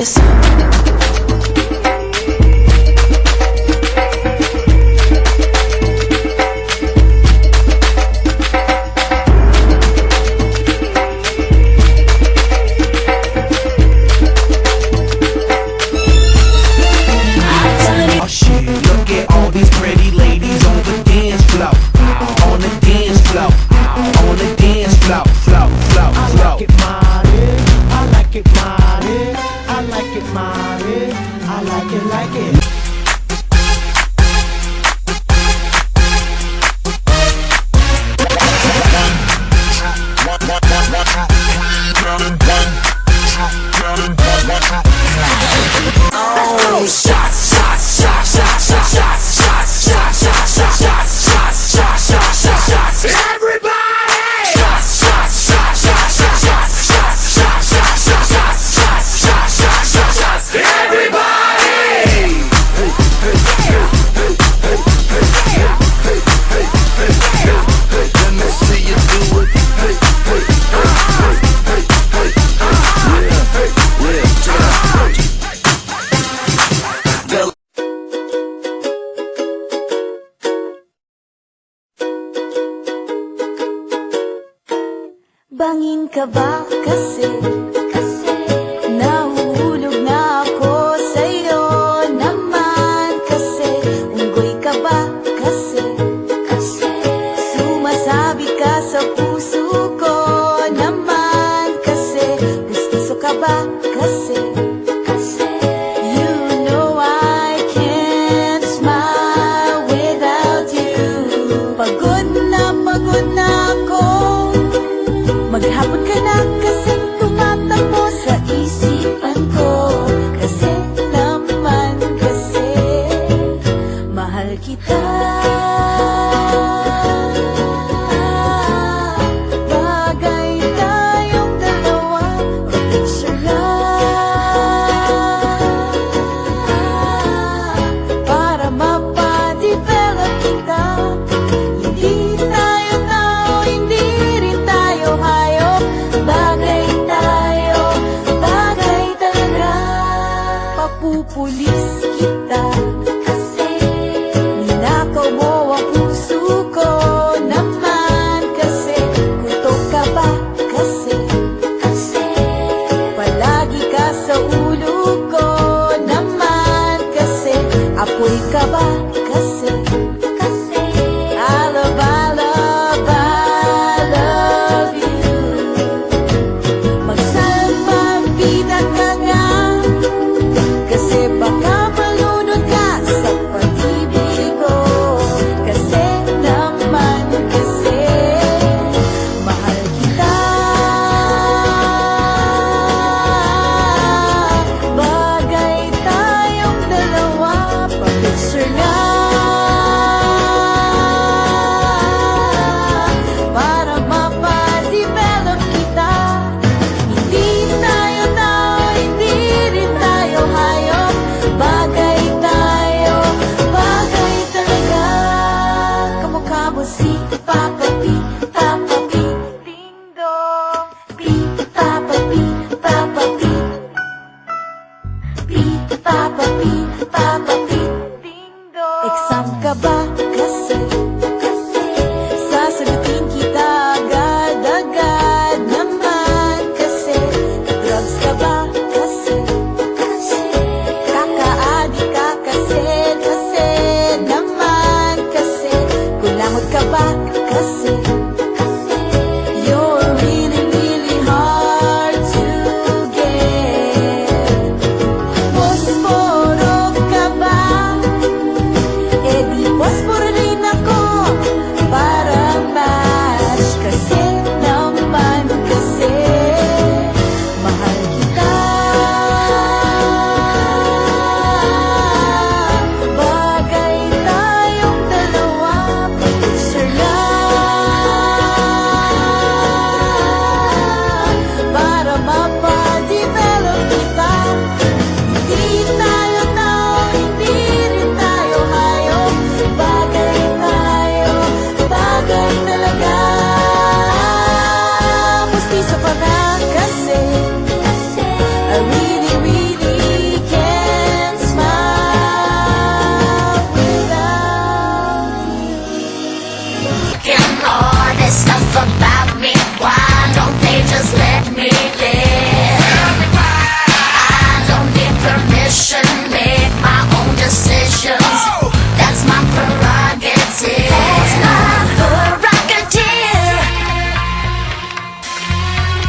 It's Oh shit, look at all these pretty ladies on the dance floor. On the dance floor. On the dance floor. Flow, flow, flow. I like it mighty, I like it mighty, I like it, like it. Oh, shots, shots, shots, shots, shots, shots, shots, shots, shots, shots, shots, shots, shots, shots, shots, shots. Everybody! Shots, shots, shots, shots, shots, shots, shots, shots, shots, shots, shots, shots, shots, shots, shots, shots. Everybody! Let me see you do it. Bangin ka ba kasi nahuhulog na ako sa'yo naman kasi unggoy ka ba kasi sumasabi ka sa puso ko naman kasi gusto ka ba kasi you know I can't smile without you. Pagod na ako, maghapon ka na kasing tumatakbo sa isipan ko. Kasi naman kasi mahal kita. Bagay tayong dalawa, o picture lang para mapadevelop kita. Hindi tayo tao, hindi rin tayo hayop. Bagay tayo, bagay talaga. Papupulis kita kasi ninakaw mo ang puso ko naman kasi kutok ka ba kasi palagi ka sa ulo ko naman kasi apoy ka ba kasi I love you. Magsalpabida ka nga kasi baka malunod ka sa pag-ibig ko. Kasi naman kasi mahal kita. Bagay tayong dalawa, pa-picture nga para mapadevelop kita. Hindi tayo tao, hindi rin tayo hayop. Bagay tayo, bagay talaga. Kamukha mo si Papa P, Ding Dong. P, Papa P, Papa P, Ding Dong. Exam ka ba kasi